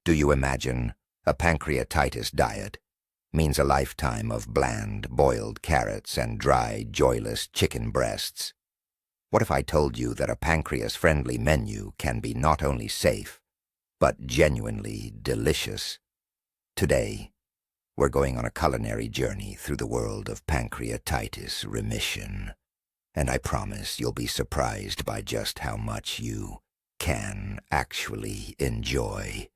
Do you imagine a pancreatitis diet means a lifetime of bland, boiled carrots and dry, joyless chicken breasts? What if I told you that a pancreas-friendly menu can be not only safe, but genuinely delicious? Today, we're going on a culinary journey through the world of pancreatitis remission, and I promise you'll be surprised by just how much you can actually enjoy,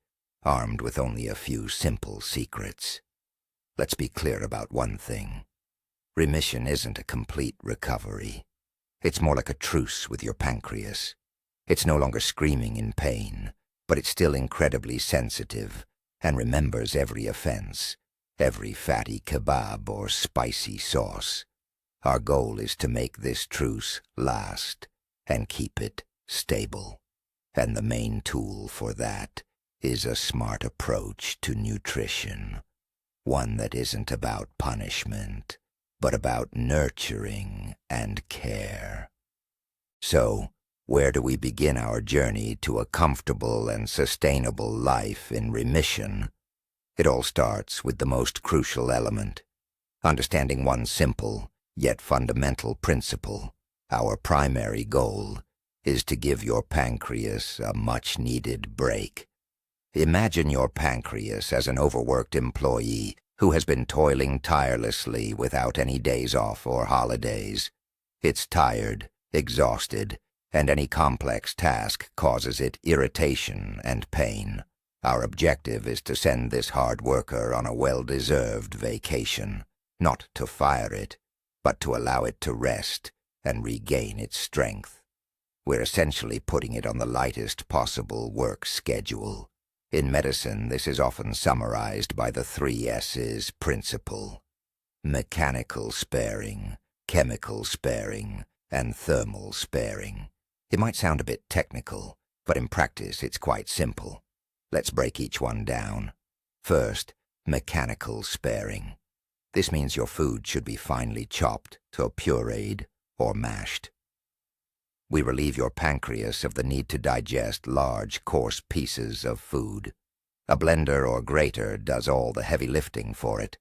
armed with only a few simple secrets. Let's be clear about one thing. Remission isn't a complete recovery. It's more like a truce with your pancreas. It's no longer screaming in pain, but it's still incredibly sensitive and remembers every offense, every fatty kebab or spicy sauce. Our goal is to make this truce last and keep it stable. And the main tool for that is a smart approach to nutrition. One that isn't about punishment, but about nurturing and care. So, where do we begin our journey to a comfortable and sustainable life in remission? It all starts with the most crucial element, understanding one simple yet fundamental principle. Our primary goal is to give your pancreas a much-needed break. Imagine your pancreas as an overworked employee who has been toiling tirelessly without any days off or holidays. It's tired, exhausted, and any complex task causes it irritation and pain. Our objective is to send this hard worker on a well-deserved vacation, not to fire it, but to allow it to rest and regain its strength. We're essentially putting it on the lightest possible work schedule. In medicine, this is often summarized by the 3 S's principle: mechanical sparing, chemical sparing, and thermal sparing. It might sound a bit technical, but in practice it's quite simple. Let's break each one down. First, mechanical sparing. This means your food should be finely chopped to pureed or mashed. We relieve your pancreas of the need to digest large, coarse pieces of food. A blender or grater does all the heavy lifting for it.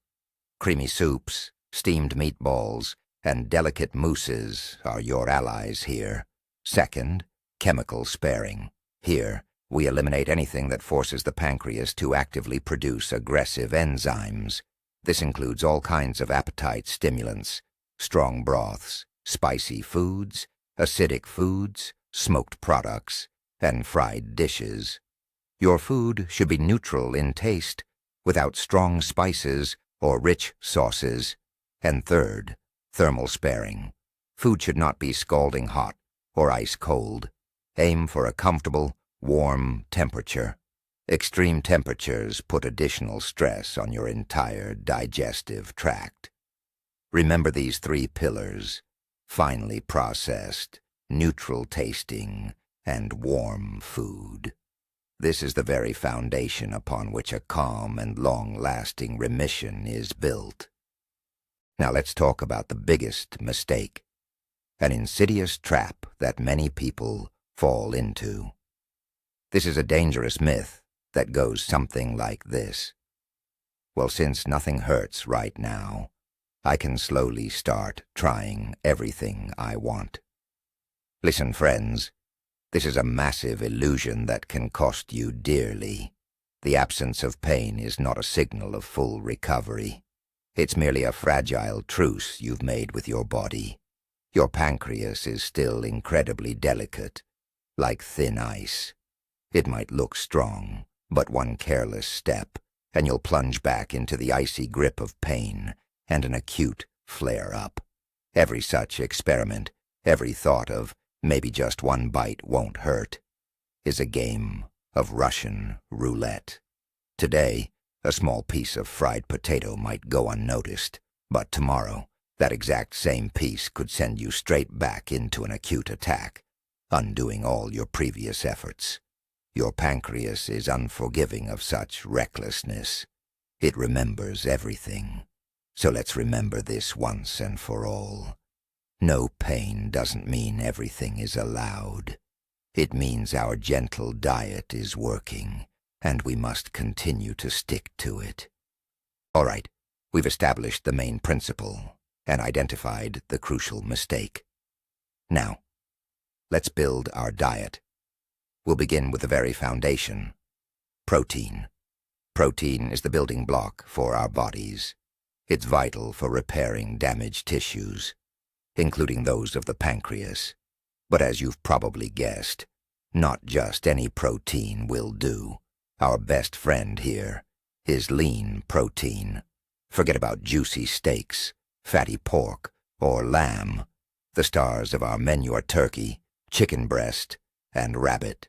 Creamy soups, steamed meatballs, and delicate mousses are your allies here. Second, chemical sparing. Here, we eliminate anything that forces the pancreas to actively produce aggressive enzymes. This includes all kinds of appetite stimulants, strong broths, spicy foods, acidic foods, smoked products, and fried dishes. Your food should be neutral in taste, without strong spices or rich sauces. And third, thermal sparing. Food should not be scalding hot or ice cold. Aim for a comfortable, warm temperature. Extreme temperatures put additional stress on your entire digestive tract. Remember these 3 pillars: finely processed, neutral tasting, and warm food. This is the very foundation upon which a calm and long-lasting remission is built. Now let's talk about the biggest mistake, an insidious trap that many people fall into. This is a dangerous myth that goes something like this: well, since nothing hurts right now, I can slowly start trying everything I want. Listen, friends, this is a massive illusion that can cost you dearly. The absence of pain is not a signal of full recovery. It's merely a fragile truce you've made with your body. Your pancreas is still incredibly delicate, like thin ice. It might look strong, but one careless step, and you'll plunge back into the icy grip of pain and an acute flare-up. Every such experiment, every thought of maybe just one bite won't hurt, is a game of Russian roulette. Today, a small piece of fried potato might go unnoticed, but tomorrow, that exact same piece could send you straight back into an acute attack, undoing all your previous efforts. Your pancreas is unforgiving of such recklessness. It remembers everything. So let's remember this once and for all. No pain doesn't mean everything is allowed. It means our gentle diet is working, and we must continue to stick to it. All right, we've established the main principle and identified the crucial mistake. Now, let's build our diet. We'll begin with the very foundation: protein. Protein is the building block for our bodies. It's vital for repairing damaged tissues, including those of the pancreas. But as you've probably guessed, not just any protein will do. Our best friend here is lean protein. Forget about juicy steaks, fatty pork, or lamb. The stars of our menu are turkey, chicken breast, and rabbit.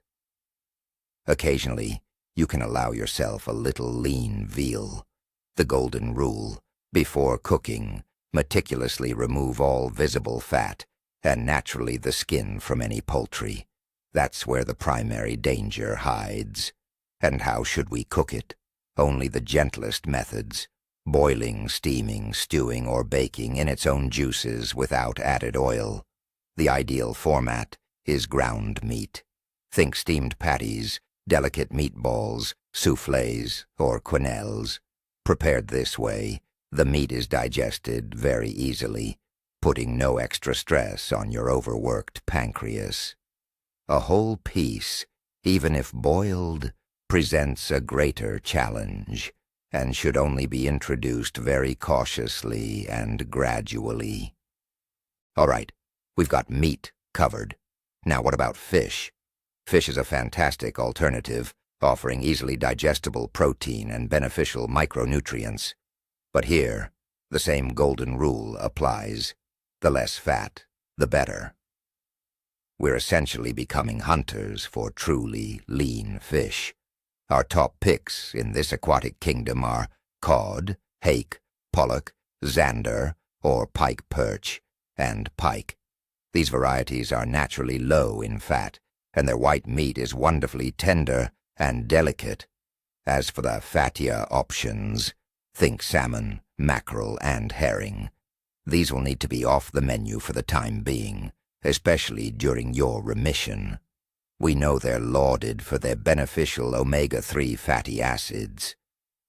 Occasionally, you can allow yourself a little lean veal. The golden rule: before cooking, meticulously remove all visible fat and naturally the skin from any poultry. That's where the primary danger hides. And how should we cook it? Only the gentlest methods: boiling, steaming, stewing, or baking in its own juices without added oil. The ideal format is ground meat. Think steamed patties, delicate meatballs, soufflés, or quenelles. Prepared this way, the meat is digested very easily, putting no extra stress on your overworked pancreas. A whole piece, even if boiled, presents a greater challenge, and should only be introduced very cautiously and gradually. All right, we've got meat covered. Now what about fish? Fish is a fantastic alternative, offering easily digestible protein and beneficial micronutrients. But here, the same golden rule applies: the less fat, the better. We're essentially becoming hunters for truly lean fish. Our top picks in this aquatic kingdom are cod, hake, pollock, zander, or pike perch, and pike. These varieties are naturally low in fat, and their white meat is wonderfully tender and delicate. As for the fattier options, think salmon, mackerel, and herring. These will need to be off the menu for the time being, especially during your remission. We know they're lauded for their beneficial omega-3 fatty acids,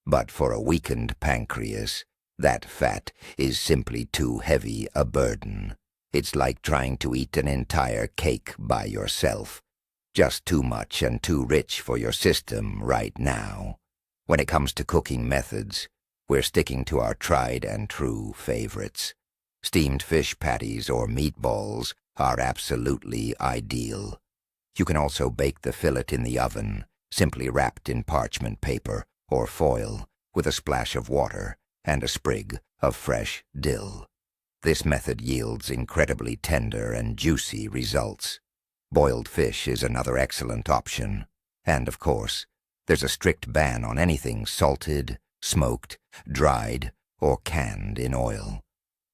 but for a weakened pancreas, that fat is simply too heavy a burden. It's like trying to eat an entire cake by yourself. Just too much and too rich for your system right now. When it comes to cooking methods, we're sticking to our tried and true favorites. Steamed fish patties or meatballs are absolutely ideal. You can also bake the fillet in the oven, simply wrapped in parchment paper or foil, with a splash of water and a sprig of fresh dill. This method yields incredibly tender and juicy results. Boiled fish is another excellent option. And, of course, there's a strict ban on anything salted, smoked, dried, or canned in oil.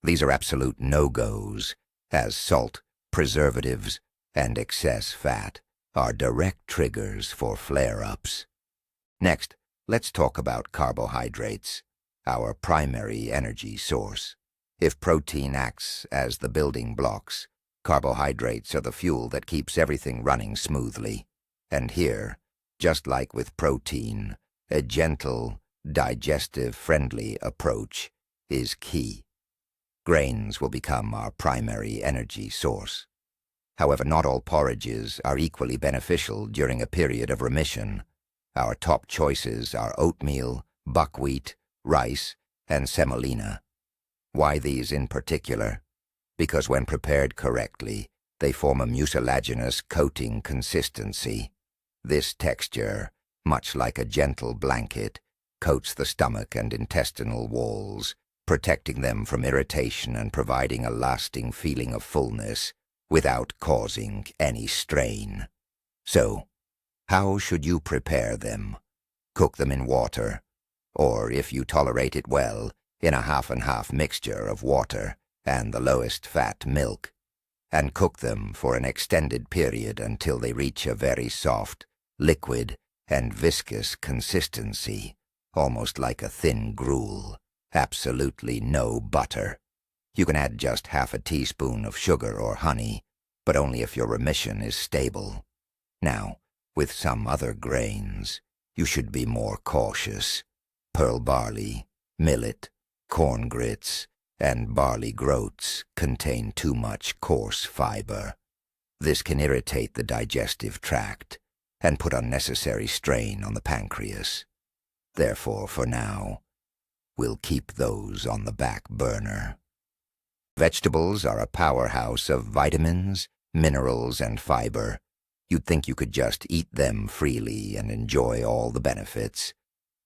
These are absolute no-goes, as salt, preservatives, and excess fat are direct triggers for flare-ups. Next, let's talk about carbohydrates, our primary energy source. If protein acts as the building blocks, carbohydrates are the fuel that keeps everything running smoothly. And here, just like with protein, a gentle, digestive-friendly approach is key. Grains will become our primary energy source. However, not all porridges are equally beneficial during a period of remission. Our top choices are oatmeal, buckwheat, rice, and semolina. Why these in particular? Because when prepared correctly, they form a mucilaginous coating consistency. This texture, much like a gentle blanket, coats the stomach and intestinal walls, protecting them from irritation and providing a lasting feeling of fullness without causing any strain. So, how should you prepare them? Cook them in water, or, if you tolerate it well, in a half-and-half mixture of water and the lowest fat milk, and cook them for an extended period until they reach a very soft, liquid, and viscous consistency, almost like a thin gruel. Absolutely no butter. You can add just half a teaspoon of sugar or honey, but only if your remission is stable. Now, with some other grains, you should be more cautious. Pearl barley, millet, corn grits, and barley groats contain too much coarse fiber. This can irritate the digestive tract and put unnecessary strain on the pancreas. Therefore, for now, we'll keep those on the back burner. Vegetables are a powerhouse of vitamins, minerals, and fiber. You'd think you could just eat them freely and enjoy all the benefits.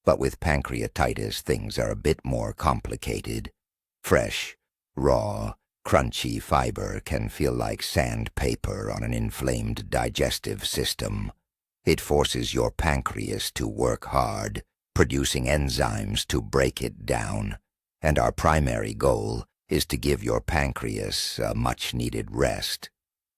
But with pancreatitis, things are a bit more complicated. Fresh, raw, crunchy fiber can feel like sandpaper on an inflamed digestive system. It forces your pancreas to work hard, producing enzymes to break it down. And our primary goal is to give your pancreas a much-needed rest.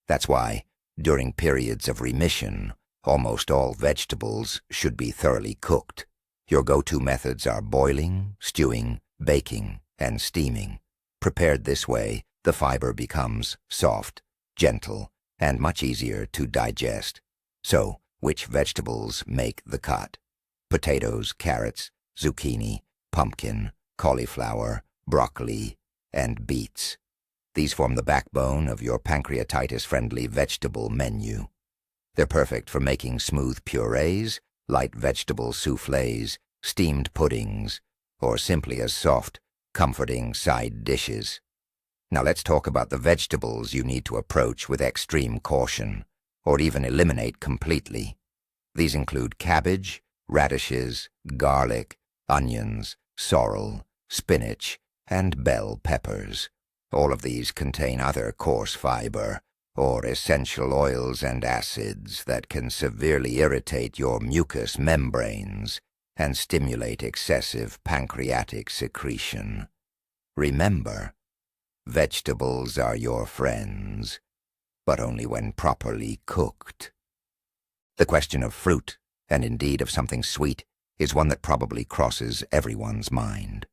That's why, during periods of remission, almost all vegetables should be thoroughly cooked. Your go-to methods are boiling, stewing, baking, and steaming. Prepared this way, the fiber becomes soft, gentle, and much easier to digest. So, which vegetables make the cut? Potatoes, carrots, zucchini, pumpkin, cauliflower, broccoli, and beets. These form the backbone of your pancreatitis-friendly vegetable menu. They're perfect for making smooth purees, light vegetable soufflés, steamed puddings, or simply as soft, comforting side dishes. Now let's talk about the vegetables you need to approach with extreme caution, or even eliminate completely. These include cabbage, radishes, garlic, onions, sorrel, spinach, and bell peppers. All of these contain other coarse fiber, or essential oils and acids that can severely irritate your mucous membranes and stimulate excessive pancreatic secretion. Remember, vegetables are your friends, but only when properly cooked. The question of fruit, and indeed of something sweet, is one that probably crosses everyone's mind.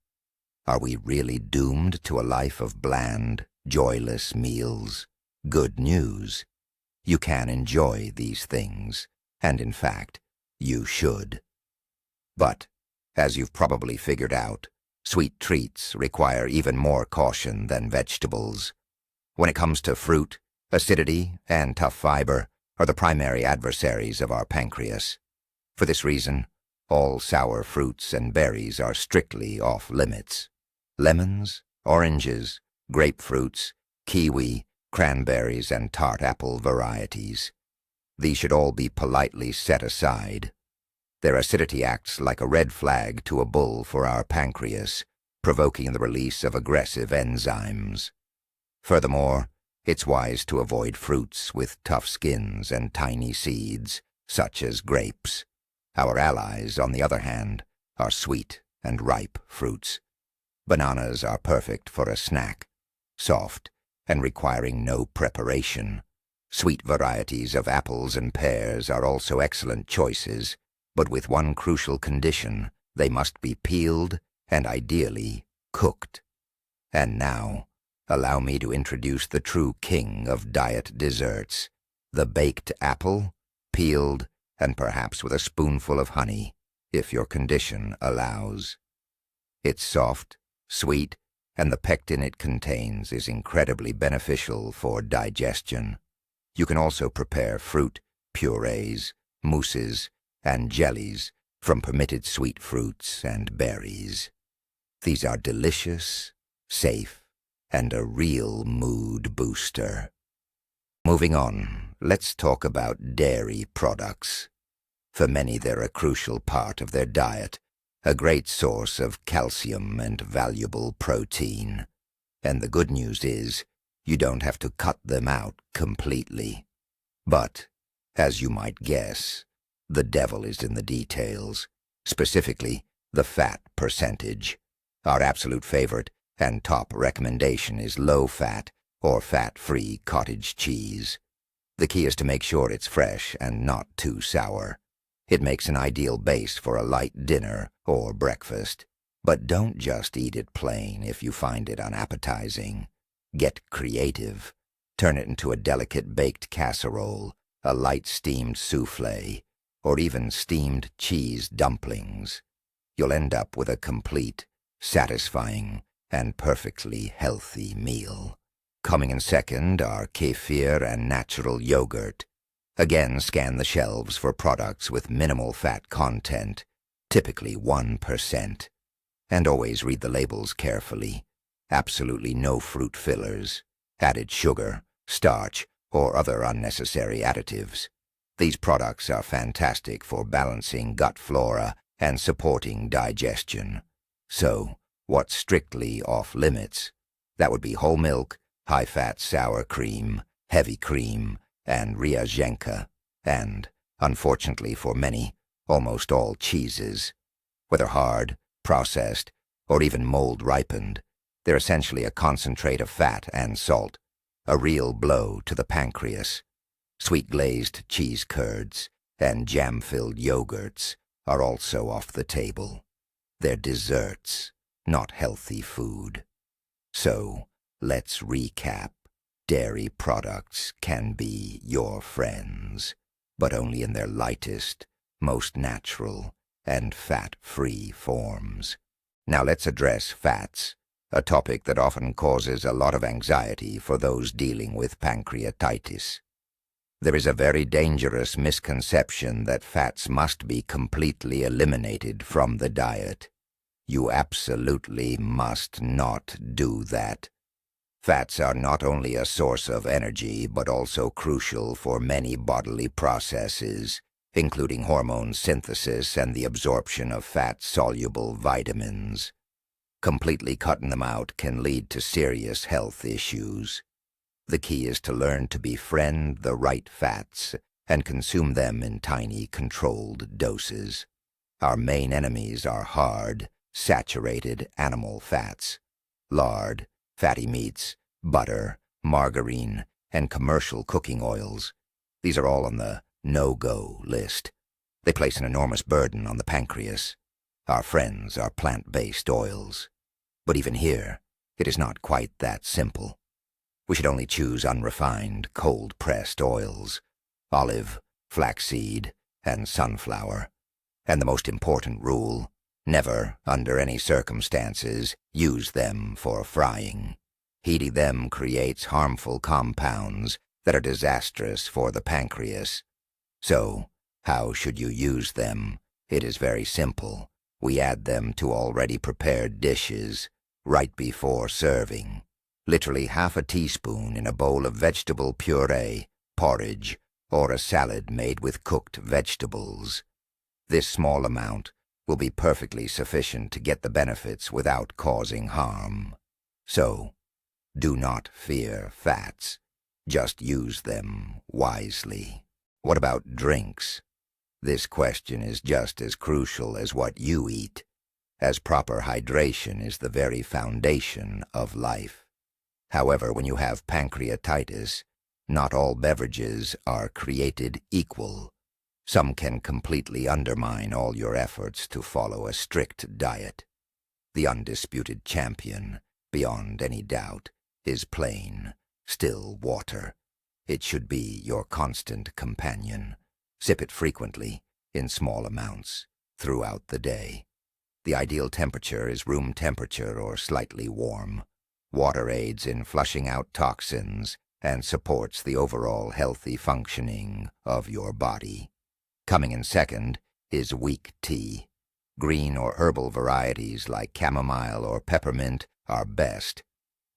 Are we really doomed to a life of bland, joyless meals? Good news. You can enjoy these things, and in fact, you should. But, as you've probably figured out, sweet treats require even more caution than vegetables. When it comes to fruit, acidity and tough fiber are the primary adversaries of our pancreas. For this reason, all sour fruits and berries are strictly off limits. Lemons, oranges, grapefruits, kiwi, cranberries, and tart apple varieties. These should all be politely set aside. Their acidity acts like a red flag to a bull for our pancreas, provoking the release of aggressive enzymes. Furthermore, it's wise to avoid fruits with tough skins and tiny seeds, such as grapes. Our allies, on the other hand, are sweet and ripe fruits. Bananas are perfect for a snack, soft and requiring no preparation. Sweet varieties of apples and pears are also excellent choices, but with one crucial condition: they must be peeled and ideally cooked. And now, allow me to introduce the true king of diet desserts, the baked apple, peeled and perhaps with a spoonful of honey, if your condition allows. It's soft, sweet, and the pectin it contains is incredibly beneficial for digestion. You can also prepare fruit, purees, mousses, and jellies from permitted sweet fruits and berries. These are delicious, safe, and a real mood booster. Moving on, let's talk about dairy products. For many, they're a crucial part of their diet, a great source of calcium and valuable protein. And the good news is, you don't have to cut them out completely. But, as you might guess, the devil is in the details, specifically the fat percentage. Our absolute favorite and top recommendation is low-fat or fat-free cottage cheese. The key is to make sure it's fresh and not too sour. It makes an ideal base for a light dinner or breakfast. But don't just eat it plain if you find it unappetizing. Get creative. Turn it into a delicate baked casserole, a light steamed soufflé, or even steamed cheese dumplings, you'll end up with a complete, satisfying, and perfectly healthy meal. Coming in second are kefir and natural yogurt. Again, scan the shelves for products with minimal fat content, typically 1%. And always read the labels carefully. Absolutely no fruit fillers, added sugar, starch, or other unnecessary additives. These products are fantastic for balancing gut flora and supporting digestion. So, what's strictly off limits? That would be whole milk, high-fat sour cream, heavy cream, and ryazhenka, and, unfortunately for many, almost all cheeses. Whether hard, processed, or even mold-ripened, they're essentially a concentrate of fat and salt, a real blow to the pancreas. Sweet-glazed cheese curds and jam-filled yogurts are also off the table. They're desserts, not healthy food. So, let's recap. Dairy products can be your friends, but only in their lightest, most natural, and fat-free forms. Now let's address fats, a topic that often causes a lot of anxiety for those dealing with pancreatitis. There is a very dangerous misconception that fats must be completely eliminated from the diet. You absolutely must not do that. Fats are not only a source of energy, but also crucial for many bodily processes, including hormone synthesis and the absorption of fat-soluble vitamins. Completely cutting them out can lead to serious health issues. The key is to learn to befriend the right fats and consume them in tiny, controlled doses. Our main enemies are hard, saturated animal fats, lard, fatty meats, butter, margarine, and commercial cooking oils. These are all on the no-go list. They place an enormous burden on the pancreas. Our friends are plant-based oils. But even here, it is not quite that simple. We should only choose unrefined, cold-pressed oils, olive, flaxseed, and sunflower. And the most important rule, never, under any circumstances, use them for frying. Heating them creates harmful compounds that are disastrous for the pancreas. So, how should you use them? It is very simple. We add them to already prepared dishes, right before serving. Literally half a teaspoon in a bowl of vegetable puree, porridge, or a salad made with cooked vegetables. This small amount will be perfectly sufficient to get the benefits without causing harm. So, do not fear fats. Just use them wisely. What about drinks? This question is just as crucial as what you eat, as proper hydration is the very foundation of life. However, when you have pancreatitis, not all beverages are created equal. Some can completely undermine all your efforts to follow a strict diet. The undisputed champion, beyond any doubt, is plain, still water. It should be your constant companion. Sip it frequently, in small amounts, throughout the day. The ideal temperature is room temperature or slightly warm. Water aids in flushing out toxins and supports the overall healthy functioning of your body. Coming in second is weak tea. Green or herbal varieties like chamomile or peppermint are best.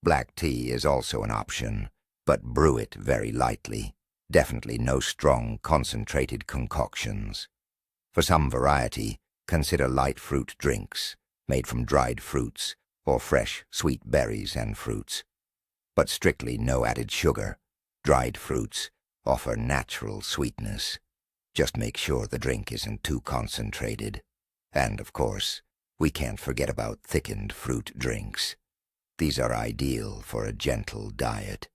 Black tea is also an option, but brew it very lightly. Definitely no strong, concentrated concoctions. For some variety, consider light fruit drinks, made from dried fruits or fresh, sweet berries and fruits. But strictly no added sugar. Dried fruits offer natural sweetness. Just make sure the drink isn't too concentrated. And, of course, we can't forget about thickened fruit drinks. These are ideal for a gentle diet.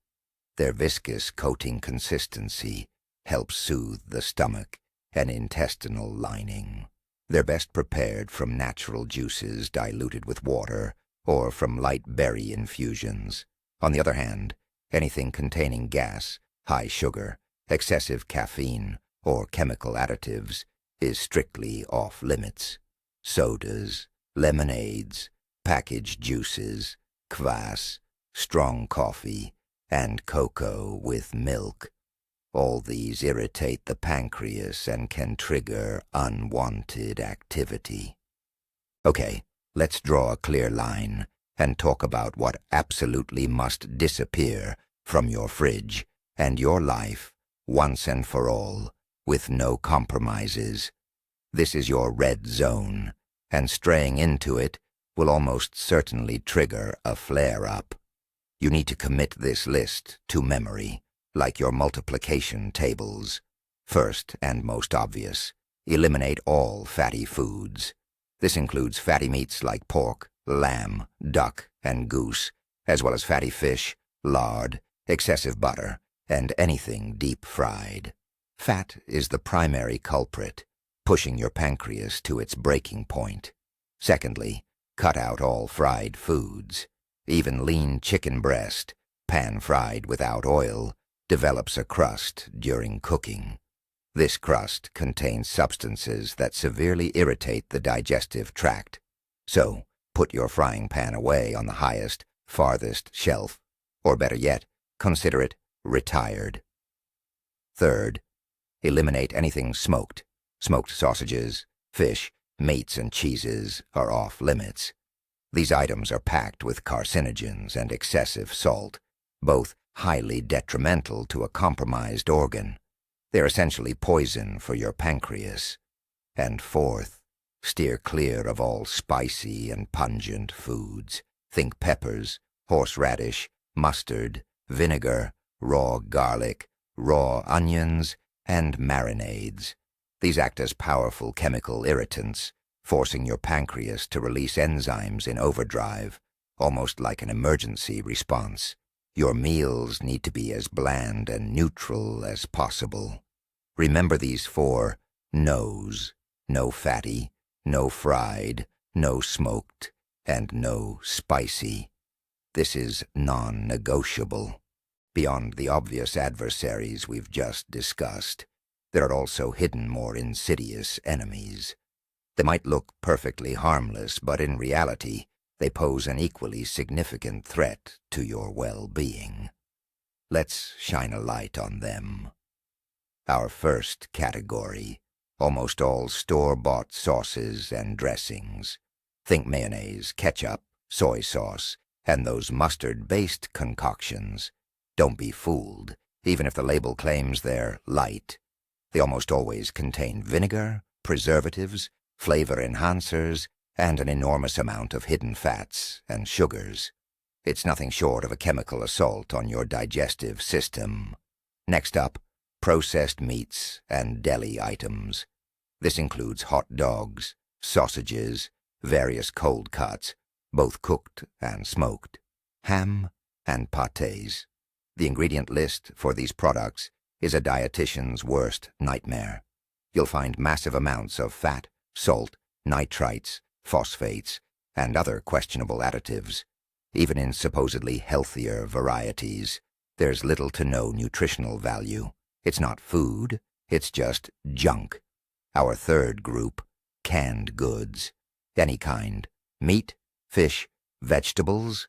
Their viscous coating consistency helps soothe the stomach and intestinal lining. They're best prepared from natural juices diluted with water or from light berry infusions. On the other hand, anything containing gas, high sugar, excessive caffeine, or chemical additives is strictly off limits. Sodas, lemonades, packaged juices, kvass, strong coffee, and cocoa with milk. All these irritate the pancreas and can trigger unwanted activity. Okay, let's draw a clear line and talk about what absolutely must disappear from your fridge and your life once and for all, with no compromises. This is your red zone, and straying into it will almost certainly trigger a flare-up. You need to commit this list to memory, like your multiplication tables. First, and most obvious, eliminate all fatty foods. This includes fatty meats like pork, lamb, duck, and goose, as well as fatty fish, lard, excessive butter, and anything deep-fried. Fat is the primary culprit, pushing your pancreas to its breaking point. Secondly, cut out all fried foods. Even lean chicken breast, pan-fried without oil, develops a crust during cooking. This crust contains substances that severely irritate the digestive tract. So, put your frying pan away on the highest, farthest shelf, or better yet, consider it retired. Third, eliminate anything smoked. Smoked sausages, fish, meats, and cheeses are off limits. These items are packed with carcinogens and excessive salt, both highly detrimental to a compromised organ. They're essentially poison for your pancreas. And fourth, steer clear of all spicy and pungent foods. Think peppers, horseradish, mustard, vinegar, raw garlic, raw onions, and marinades. These act as powerful chemical irritants, forcing your pancreas to release enzymes in overdrive, almost like an emergency response. Your meals need to be as bland and neutral as possible. Remember these 4 no's: no fatty, no fried, no smoked, and no spicy. This is non-negotiable. Beyond the obvious adversaries we've just discussed, there are also hidden, more insidious enemies. They might look perfectly harmless, but in reality, they pose an equally significant threat to your well-being. Let's shine a light on them. Our first category: almost all store-bought sauces and dressings. Think mayonnaise, ketchup, soy sauce, and those mustard-based concoctions. Don't be fooled, even if the label claims they're light. They almost always contain vinegar, preservatives, flavor enhancers, and an enormous amount of hidden fats and sugars. It's nothing short of a chemical assault on your digestive system. Next up, processed meats and deli items. This includes hot dogs, sausages, various cold cuts, both cooked and smoked, ham, and pâtés. The ingredient list for these products is a dietitian's worst nightmare. You'll find massive amounts of fat, salt, nitrites, phosphates, and other questionable additives. Even in supposedly healthier varieties, there's little to no nutritional value. It's not food, it's just junk. Our third group: canned goods. Any kind. Meat, fish, vegetables.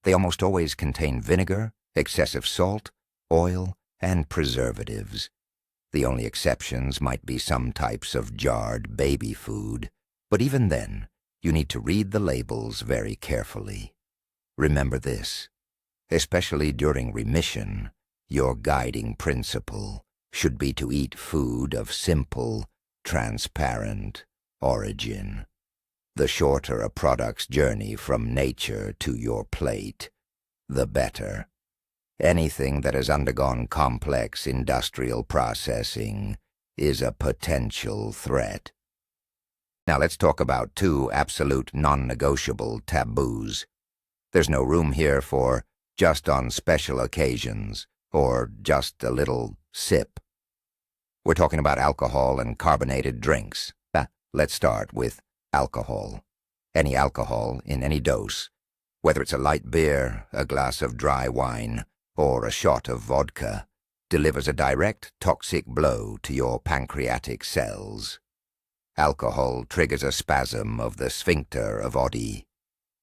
They almost always contain vinegar, excessive salt, oil, and preservatives. The only exceptions might be some types of jarred baby food, but even then, you need to read the labels very carefully. Remember this: especially during remission, your guiding principle should be to eat food of simple, transparent origin. The shorter a product's journey from nature to your plate, the better. Anything that has undergone complex industrial processing is a potential threat. Now let's talk about 2 absolute non-negotiable taboos. There's no room here for just on special occasions or just a little sip. We're talking about alcohol and carbonated drinks. Let's start with alcohol. Any alcohol in any dose, whether it's a light beer, a glass of dry wine, or a shot of vodka, delivers a direct toxic blow to your pancreatic cells. Alcohol triggers a spasm of the sphincter of Oddi.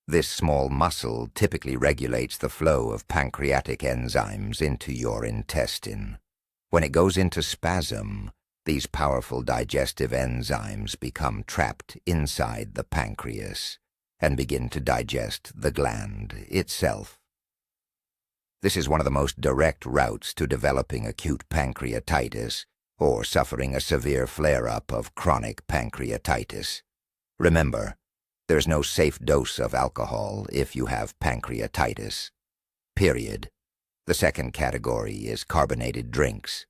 This small muscle typically regulates the flow of pancreatic enzymes into your intestine. When it goes into spasm, these powerful digestive enzymes become trapped inside the pancreas and begin to digest the gland itself. This is one of the most direct routes to developing acute pancreatitis or suffering a severe flare-up of chronic pancreatitis. Remember, there's no safe dose of alcohol if you have pancreatitis. Period. The second category is carbonated drinks.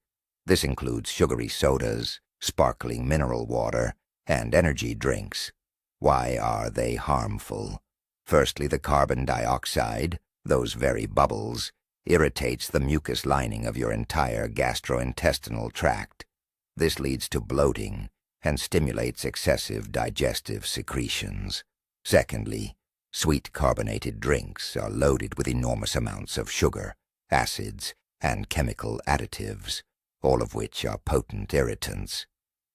This includes sugary sodas, sparkling mineral water, and energy drinks. Why are they harmful? Firstly, the carbon dioxide, those very bubbles, irritates the mucus lining of your entire gastrointestinal tract. This leads to bloating and stimulates excessive digestive secretions. Secondly, sweet carbonated drinks are loaded with enormous amounts of sugar, acids, and chemical additives, all of which are potent irritants.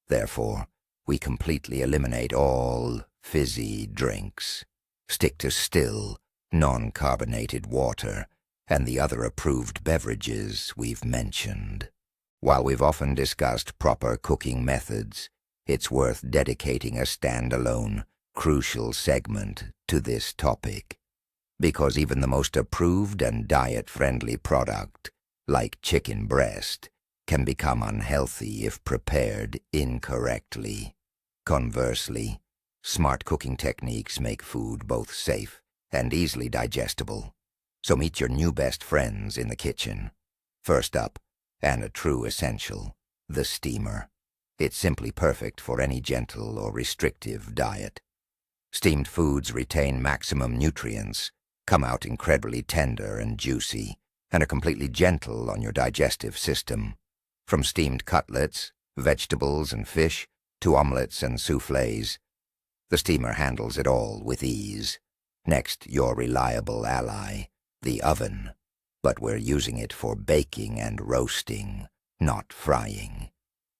Therefore, we completely eliminate all fizzy drinks. Stick to still, non-carbonated water and the other approved beverages we've mentioned. While we've often discussed proper cooking methods, it's worth dedicating a standalone, crucial segment to this topic, because even the most approved and diet-friendly product, like chicken breast, can become unhealthy if prepared incorrectly. Conversely, smart cooking techniques make food both safe and easily digestible. So meet your new best friends in the kitchen. First up, and a true essential, the steamer. It's simply perfect for any gentle or restrictive diet. Steamed foods retain maximum nutrients, come out incredibly tender and juicy, and are completely gentle on your digestive system. From steamed cutlets, vegetables and fish, to omelets and soufflés, the steamer handles it all with ease. Next, your reliable ally, the oven. But we're using it for baking and roasting, not frying.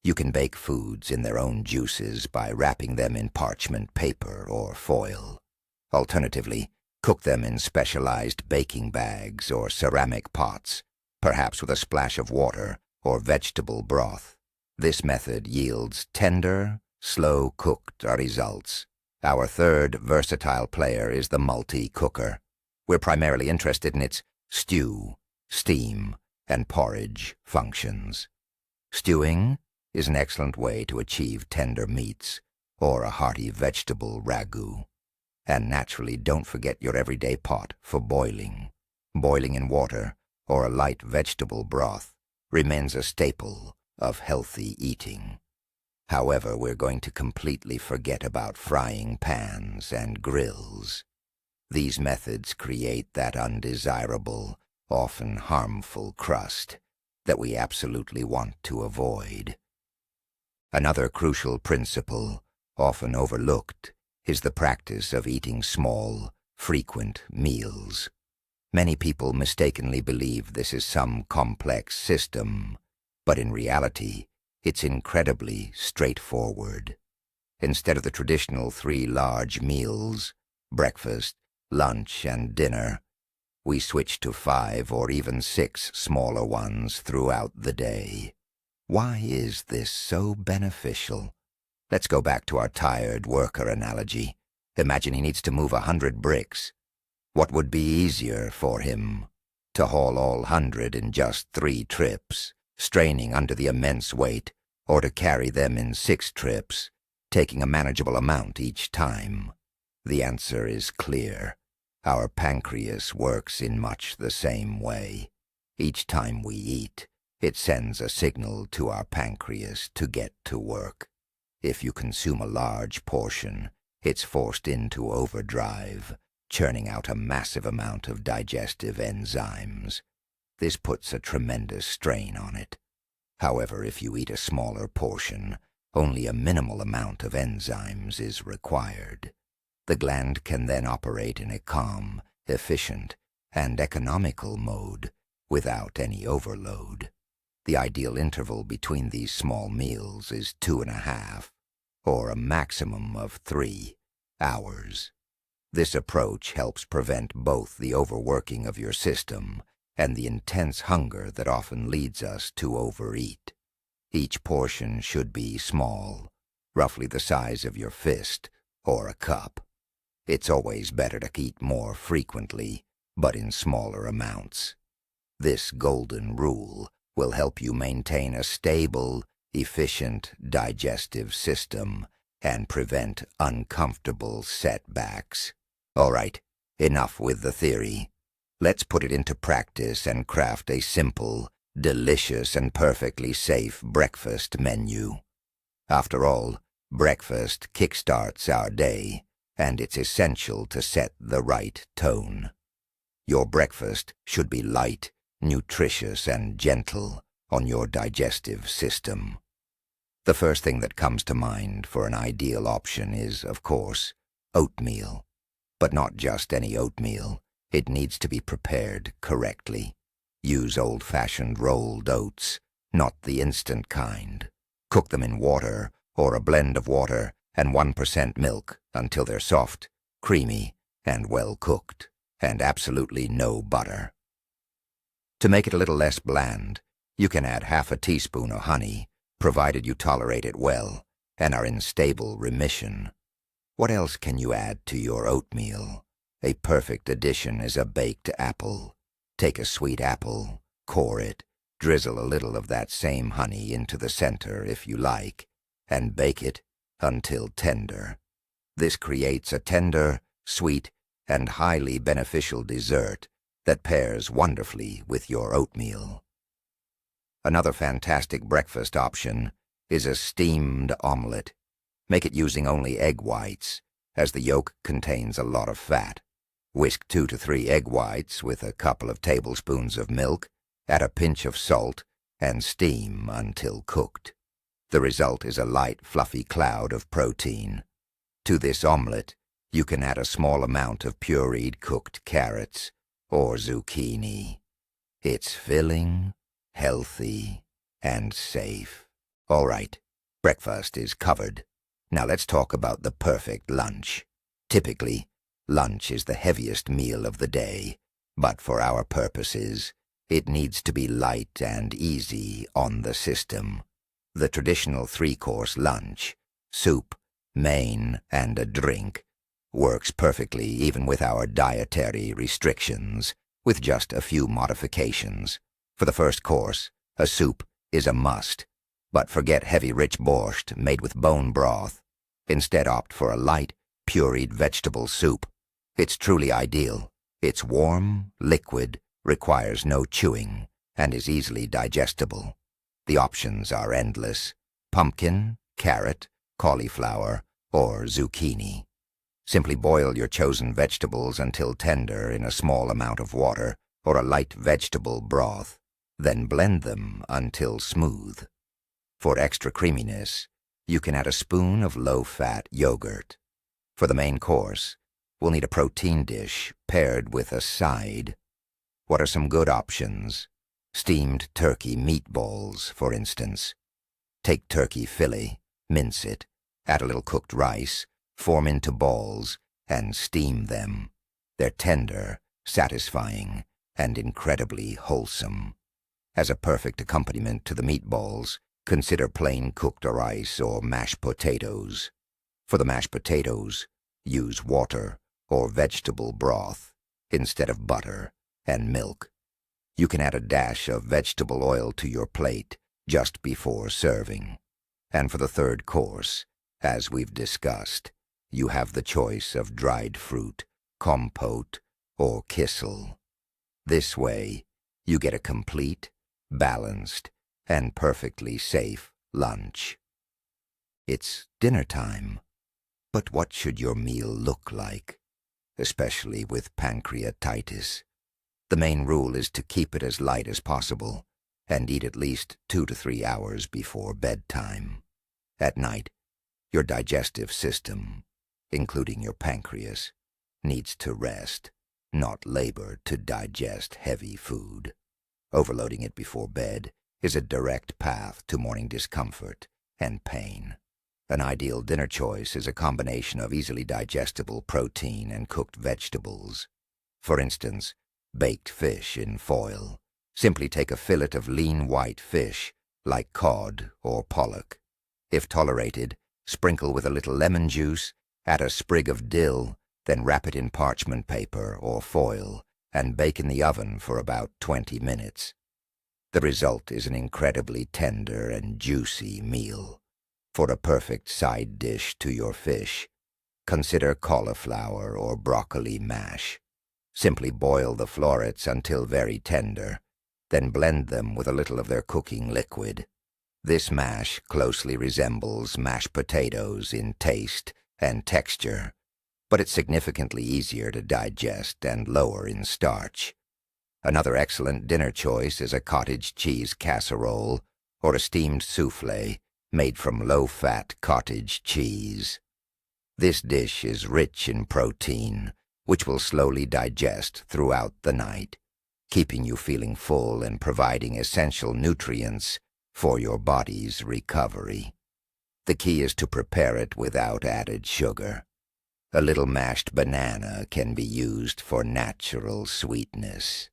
You can bake foods in their own juices by wrapping them in parchment paper or foil. Alternatively, cook them in specialized baking bags or ceramic pots, perhaps with a splash of water or vegetable broth. This method yields tender, slow-cooked results. Our third versatile player is the multi-cooker. We're primarily interested in its stew, steam, and porridge functions. Stewing is an excellent way to achieve tender meats or a hearty vegetable ragout. And naturally, don't forget your everyday pot for boiling. Boiling in water or a light vegetable broth remains a staple of healthy eating. However, we're going to completely forget about frying pans and grills. These methods create that undesirable, often harmful crust that we absolutely want to avoid. Another crucial principle, often overlooked, is the practice of eating small, frequent meals. Many people mistakenly believe this is some complex system, but in reality, it's incredibly straightforward. Instead of the traditional 3 large meals, breakfast, lunch, and dinner, we switch to 5 or even 6 smaller ones throughout the day. Why is this so beneficial? Let's go back to our tired worker analogy. Imagine he needs to move 100 bricks. What would be easier for him? To haul all 100 in just 3 trips, straining under the immense weight, or to carry them in 6 trips, taking a manageable amount each time? The answer is clear. Our pancreas works in much the same way. Each time we eat, it sends a signal to our pancreas to get to work. If you consume a large portion, it's forced into overdrive, churning out a massive amount of digestive enzymes. This puts a tremendous strain on it. However, if you eat a smaller portion, only a minimal amount of enzymes is required. The gland can then operate in a calm, efficient, and economical mode without any overload. The ideal interval between these small meals is 2.5. or a maximum of 3 hours. This approach helps prevent both the overworking of your system and the intense hunger that often leads us to overeat. Each portion should be small, roughly the size of your fist or a cup. It's always better to eat more frequently, but in smaller amounts. This golden rule will help you maintain a stable, efficient digestive system and prevent uncomfortable setbacks. All right, enough with the theory. Let's put it into practice and craft a simple, delicious, and perfectly safe breakfast menu. After all, breakfast kickstarts our day, and it's essential to set the right tone. Your breakfast should be light, nutritious, and gentle on your digestive system. The first thing that comes to mind for an ideal option is, of course, oatmeal. But not just any oatmeal. It needs to be prepared correctly. Use old-fashioned rolled oats, not the instant kind. Cook them in water or a blend of water and 1% milk until they're soft, creamy, and well cooked, and absolutely no butter. To make it a little less bland, you can add half a teaspoon of honey, provided you tolerate it well and are in stable remission. What else can you add to your oatmeal? A perfect addition is a baked apple. Take a sweet apple, core it, drizzle a little of that same honey into the center if you like, and bake it until tender. This creates a tender, sweet, and highly beneficial dessert that pairs wonderfully with your oatmeal. Another fantastic breakfast option is a steamed omelet. Make it using only egg whites, as the yolk contains a lot of fat. Whisk 2 to 3 egg whites with a couple of tablespoons of milk, add a pinch of salt, and steam until cooked. The result is a light, fluffy cloud of protein. To this omelet, you can add a small amount of pureed cooked carrots or zucchini. It's filling, healthy, and safe. All right, breakfast is covered. Now let's talk about the perfect lunch. Typically, lunch is the heaviest meal of the day, but for our purposes, it needs to be light and easy on the system. The traditional 3-course lunch, soup, main, and a drink, works perfectly even with our dietary restrictions, with just a few modifications. For the first course, a soup is a must, but forget heavy rich borscht made with bone broth. Instead, opt for a light, pureed vegetable soup. It's truly ideal. It's warm, liquid, requires no chewing, and is easily digestible. The options are endless: pumpkin, carrot, cauliflower, or zucchini. Simply boil your chosen vegetables until tender in a small amount of water or a light vegetable broth. Then blend them until smooth. For extra creaminess, you can add a spoon of low-fat yogurt. For the main course, we'll need a protein dish paired with a side. What are some good options? Steamed turkey meatballs, for instance. Take turkey fillet, mince it, add a little cooked rice, form into balls, and steam them. They're tender, satisfying, and incredibly wholesome. As a perfect accompaniment to the meatballs, consider plain cooked rice or mashed potatoes. For the mashed potatoes, use water or vegetable broth instead of butter and milk. You can add a dash of vegetable oil to your plate just before serving. And for the third course, as we've discussed, you have the choice of dried fruit, compote, or kissel. This way, you get a complete, balanced, and perfectly safe lunch. It's dinner time, but what should your meal look like, especially with pancreatitis? The main rule is to keep it as light as possible and eat at least 2 to 3 hours before bedtime. At night, your digestive system, including your pancreas, needs to rest, not labor to digest heavy food. Overloading it before bed is a direct path to morning discomfort and pain. An ideal dinner choice is a combination of easily digestible protein and cooked vegetables. For instance, baked fish in foil. Simply take a fillet of lean white fish, like cod or pollock. If tolerated, sprinkle with a little lemon juice, add a sprig of dill, then wrap it in parchment paper or foil, and bake in the oven for about 20 minutes. The result is an incredibly tender and juicy meal. For a perfect side dish to your fish, consider cauliflower or broccoli mash. Simply boil the florets until very tender, then blend them with a little of their cooking liquid. This mash closely resembles mashed potatoes in taste and texture, but it's significantly easier to digest and lower in starch. Another excellent dinner choice is a cottage cheese casserole or a steamed soufflé made from low-fat cottage cheese. This dish is rich in protein, which will slowly digest throughout the night, keeping you feeling full and providing essential nutrients for your body's recovery. The key is to prepare it without added sugar. A little mashed banana can be used for natural sweetness.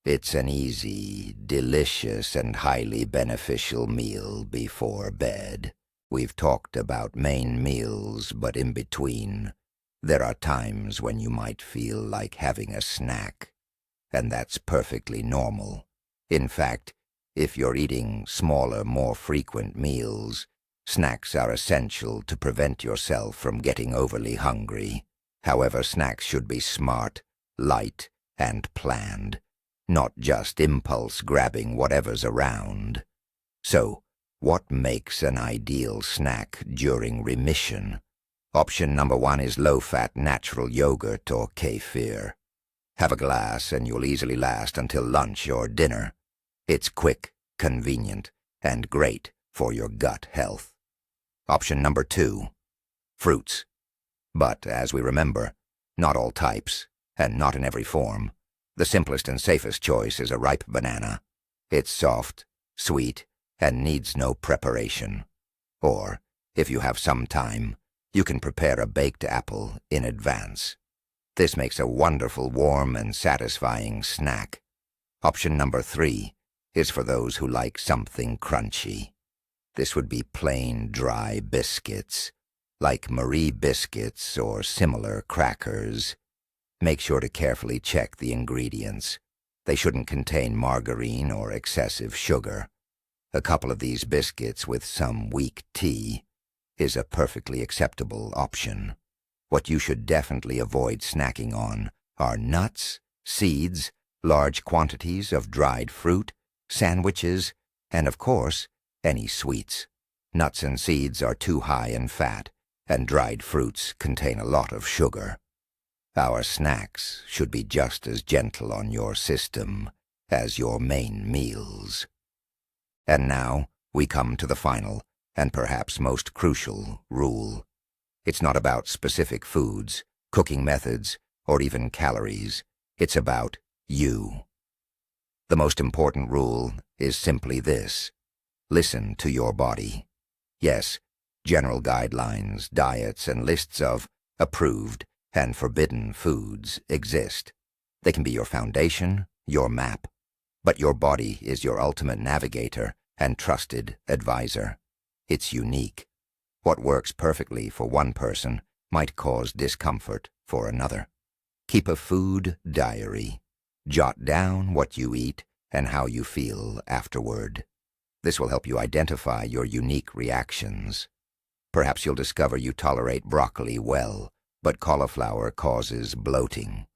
It's an easy, delicious, and highly beneficial meal before bed. We've talked about main meals, but in between, there are times when you might feel like having a snack, and that's perfectly normal. In fact, if you're eating smaller, more frequent meals, snacks are essential to prevent yourself from getting overly hungry. However, snacks should be smart, light, and planned, not just impulse grabbing whatever's around. So, what makes an ideal snack during remission? Option number 1 is low-fat natural yogurt or kefir. Have a glass and you'll easily last until lunch or dinner. It's quick, convenient, and great for your gut health. Option number 2, fruits. But, as we remember, not all types, and not in every form. The simplest and safest choice is a ripe banana. It's soft, sweet, and needs no preparation. Or, if you have some time, you can prepare a baked apple in advance. This makes a wonderful, warm, and satisfying snack. Option number 3 is for those who like something crunchy. This would be plain, dry biscuits, like Marie biscuits or similar crackers. Make sure to carefully check the ingredients. They shouldn't contain margarine or excessive sugar. A couple of these biscuits with some weak tea is a perfectly acceptable option. What you should definitely avoid snacking on are nuts, seeds, large quantities of dried fruit, sandwiches, and of course, any sweets. Nuts and seeds are too high in fat, and dried fruits contain a lot of sugar. Our snacks should be just as gentle on your system as your main meals. And now we come to the final, and perhaps most crucial, rule. It's not about specific foods, cooking methods, or even calories. It's about you. The most important rule is simply this: listen to your body. Yes, general guidelines, diets, and lists of approved and forbidden foods exist. They can be your foundation, your map. But your body is your ultimate navigator and trusted advisor. It's unique. What works perfectly for one person might cause discomfort for another. Keep a food diary. Jot down what you eat and how you feel afterward. This will help you identify your unique reactions. Perhaps you'll discover you tolerate broccoli well, but cauliflower causes bloating.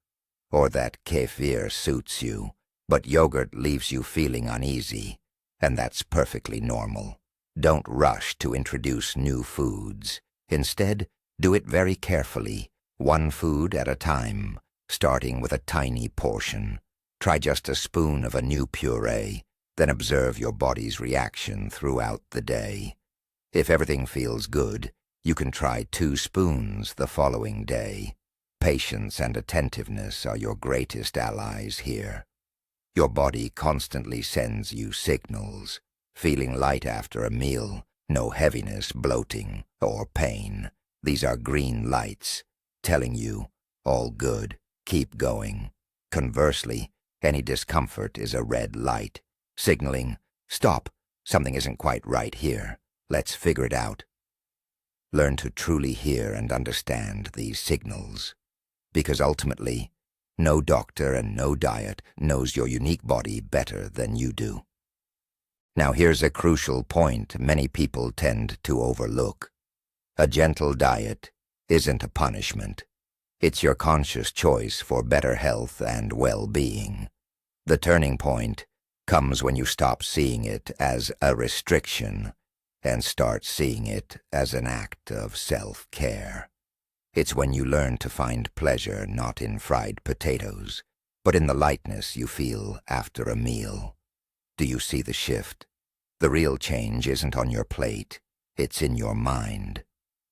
Or that kefir suits you, but yogurt leaves you feeling uneasy, and that's perfectly normal. Don't rush to introduce new foods. Instead, do it very carefully, one food at a time, starting with a tiny portion. Try just a spoon of a new puree, then observe your body's reaction throughout the day. If everything feels good, you can try 2 spoons the following day. Patience and attentiveness are your greatest allies here. Your body constantly sends you signals. Feeling light after a meal No heaviness, bloating, or pain. These are green lights, telling you, all good, keep going. Conversely, any discomfort is a red light, signaling, stop, something isn't quite right here. Let's figure it out. Learn to truly hear and understand these signals, because ultimately, no doctor and no diet knows your unique body better than you do. Now here's a crucial point many people tend to overlook. A gentle diet isn't a punishment. It's your conscious choice for better health and well-being. The turning point comes when you stop seeing it as a restriction and start seeing it as an act of self-care. It's when you learn to find pleasure not in fried potatoes, but in the lightness you feel after a meal. Do you see the shift? The real change isn't on your plate, it's in your mind.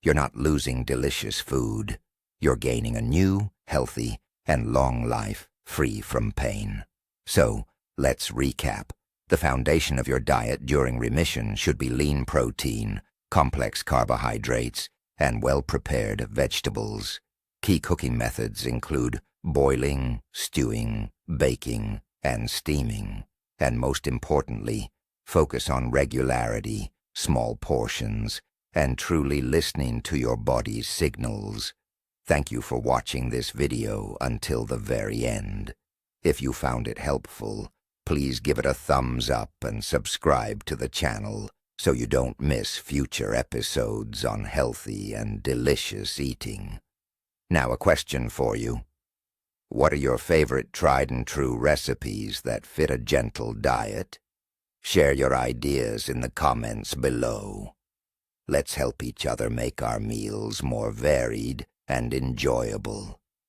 You're not losing delicious food. You're gaining a new, healthy, and long life free from pain. So, let's recap. The foundation of your diet during remission should be lean protein, complex carbohydrates, and well-prepared vegetables. Key cooking methods include boiling, stewing, baking, and steaming. And most importantly, focus on regularity, small portions, and truly listening to your body's signals. Thank you for watching this video until the very end. If you found it helpful, please give it a thumbs up and subscribe to the channel so you don't miss future episodes on healthy and delicious eating. Now a question for you. What are your favorite tried and true recipes that fit a gentle diet? Share your ideas in the comments below. Let's help each other make our meals more varied and enjoyable.